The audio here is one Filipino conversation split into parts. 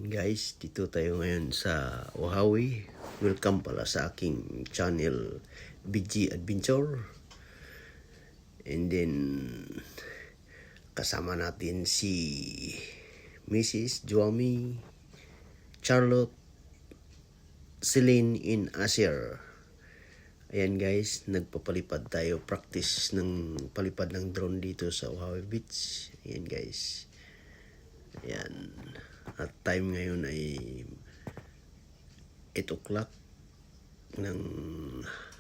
Guys, dito tayo ngayon sa Ohawi. Welcome pala sa aking channel BG Adventure. And then kasama natin si Mrs. Joami, Charlotte, Celine in Asher. Ayan guys, nagpapalipad tayo, practice ng palipad ng drone dito sa Ohawi Beach. Ayan guys. Ayan. At time ngayon ay 8 o'clock ng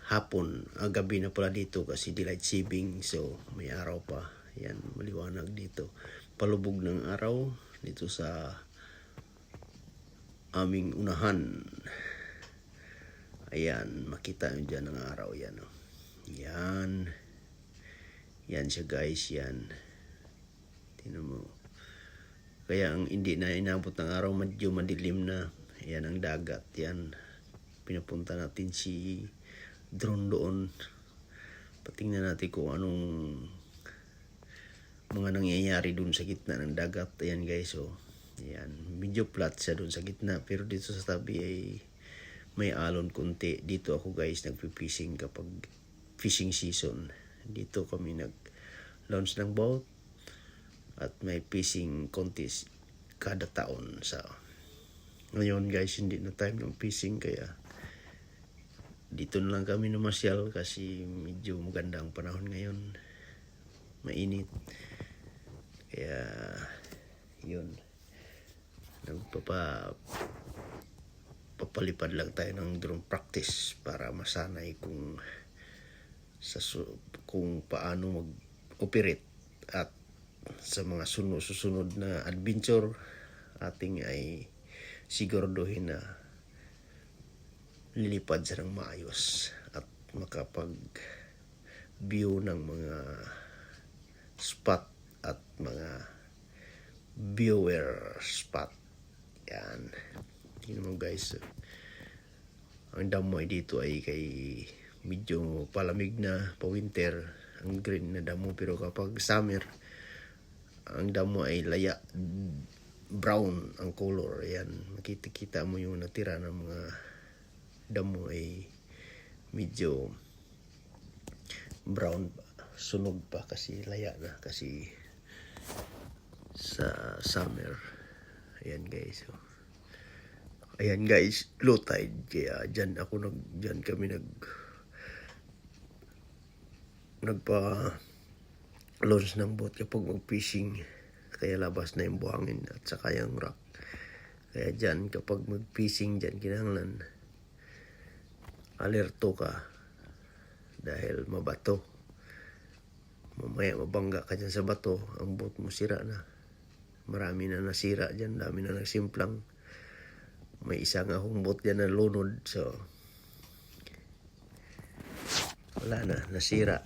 hapon. Gabi na pala dito kasi daylight saving. So may araw pa. Ayan, maliwanag dito. Palubog ng araw dito sa aming unahan. Ayan, makita nyo dyan ang araw. Yan, oh. Yan. Yan siya guys, yan. Tingnan mo. Kaya ang hindi na inabot ng araw, medyo madilim na. Yan ang dagat. Yan. Pinapunta natin si drone doon. Patingnan natin kung anong mga nangyayari doon sa gitna ng dagat. Ayan guys. So, yan. Medyo flat siya doon sa gitna. Pero dito sa tabi ay may alon kunti. Dito ako guys nagpipishing kapag fishing season. Dito kami nag-launch ng boat. At may fishing contest kada taon. So, ngayon guys, hindi na time ng fishing. Kaya dito na lang kami namasyal kasi medyo maganda ang panahon ngayon. Mainit. Kaya yun. Papalipad lang tayo ng drone practice para masanay kung paano mag-operate at sa mga susunod na adventure ating ay siguraduhin na lilipad siya ng maayos at makapag view ng mga spot at mga viewer spot. Yan. Tingnan mo guys, ang damoy dito ay medyo palamig na, pa winter ang green na damo, pero kapag summer ang damo ay laya brown ang color. Ayan, makikita mo yung natira ng mga damo ay medyo brown pa, sunog pa kasi laya na kasi sa summer. Ayan guys. So, ayan guys, low tide, kaya dyan kami nagpa launch ng boat kapag mag-fishing. Kaya labas na yung buhangin at saka yung rock. Kaya dyan kapag mag-fishing dyan, kinahanglan alerto ka dahil mabato. Mamaya mabangga ka dyan sa bato, ang boat mo sira na. Marami na nasira dyan, dami na nagsimplang. May isang akong boat dyan na lunod, so wala na, nasira.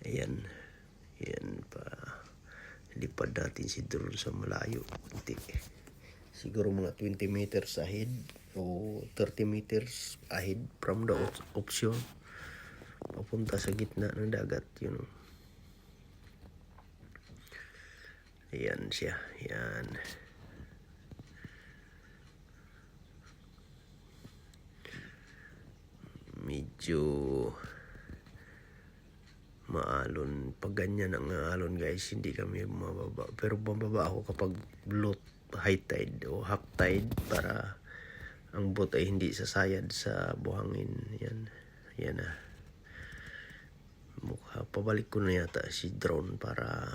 Ayan. Ayan pa. Lipad natin si drone sa malayo. Kunti. Siguro mga 20 meters ahead o 30 meters ahead from the option. Papunta sa gitna ng dagat. You know. Ayan siya. Ayan. Medyo maalon. Pag ganyan ang alon guys, hindi kami mababa. Pero mababa ako kapag low high tide o half tide para ang boat ay hindi sasayad sa buhangin. Yan. Yan na. Pabalik ko na yata si drone para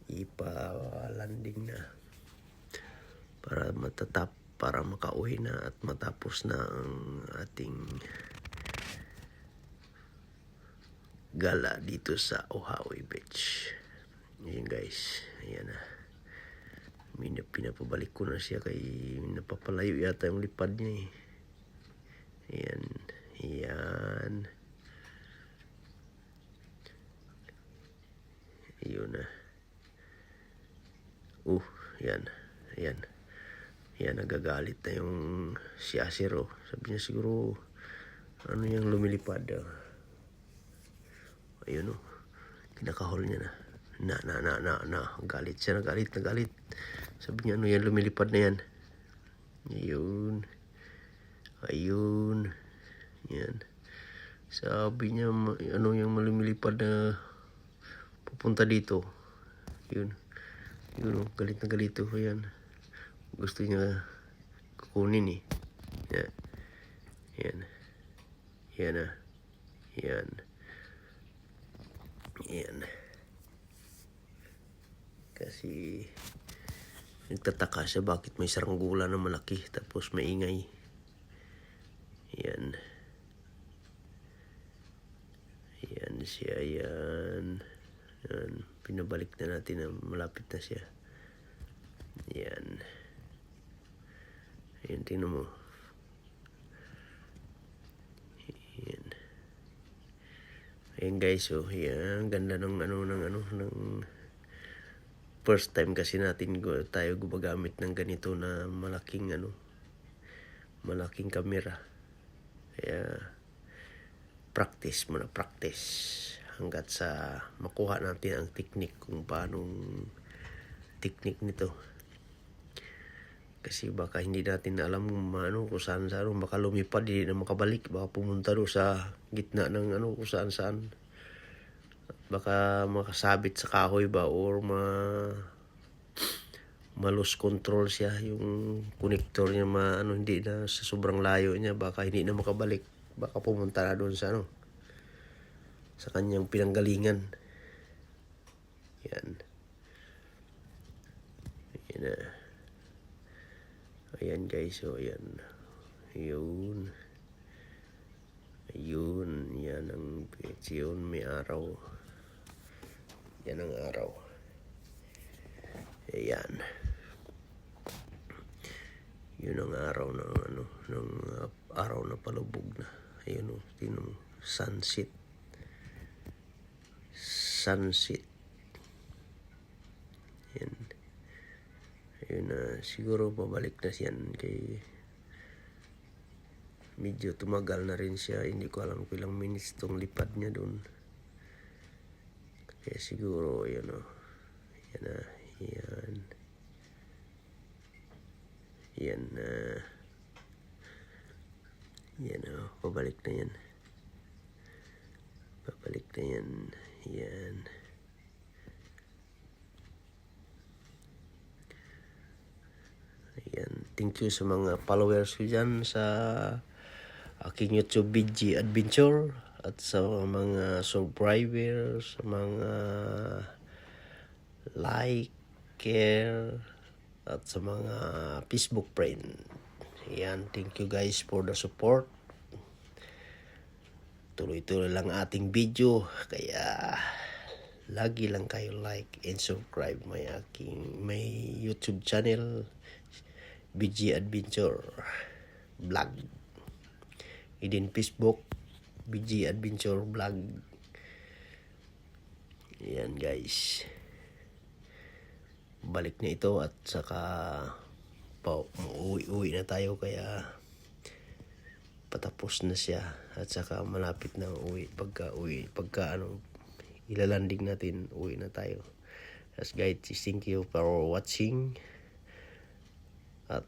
ipa-landing na. Para makauwi na at matapos na ang ating gala dito sa Ohawi Beach. Ayan guys, ayan na. Pinapabalik ko na siya kay napapalayo yata yung lipad niya eh. Ayan, ayan. Ayun na. Ayan, ayan. Ayan, nagagalit na yung si Asero. Sabi niya siguro, ano yung lumilipad. Ayun o. Kinakahol niya na. Galit siya, galit. Sabi niya, ano yan, lumilipad na yan. Ayun. Yan. Sabi niya, ano yung lumilipad na pupunta dito. Yun, galit na galit. Ayan. Gusto niya kukunin eh. Yan. Kasi nagtataka siya bakit may saranggola na malaki tapos maingay. Yan siya. Yan. Pinabalik na natin na malapit na siya. Yan, tingnan mo. Ayan guys, yan, ganda ng first time kasi tayo gumagamit ng ganito na malaking camera. Kaya practice hanggat sa makuha natin ang technique kung paanong technique nito. Kasi baka hindi natin alam kung saan baka lumipad, hindi na makabalik, baka pumunta doon sa gitna ng kung saan. Baka makasabit sa kahoy ba or ma-lose control siya, yung connector niya hindi na sa sobrang layo niya, baka hindi na makabalik, baka pumunta na doon sa sa kanyang pinanggalingan. Yan. Ayan guys, ayan. Yun, yan ang yun, may araw. Yan ang araw. Ayan. Yun ang araw ng araw na palubog na. Ayun tingnan mo, sunset. Yan. Ayun siguro babalik na siyan kay medyo tumagal na rin siya. Hindi ko alam kung ilang minutes tong lipad niya doon. Kaya siguro yan pabalik na yan. Yan. Ayan. Thank you sa mga followers ko dyan sa aking YouTube BG Adventure, at sa mga subscribers, sa mga like, care, at sa mga Facebook friend. Ayan. Thank you guys for the support. Tuloy-tuloy lang ating video, kaya lagi lang kayo like and subscribe my YouTube channel BG Adventure Vlog, din Facebook BG Adventure Vlog. Yan guys, balik na ito at saka uwi na tayo, kaya patapos na siya at saka malapit na uwi. Pagka ilalanding natin, uwi na tayo. As guys, thank you for watching, at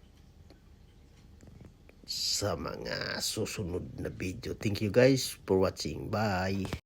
sa mga susunod na video, thank you guys for watching. Bye.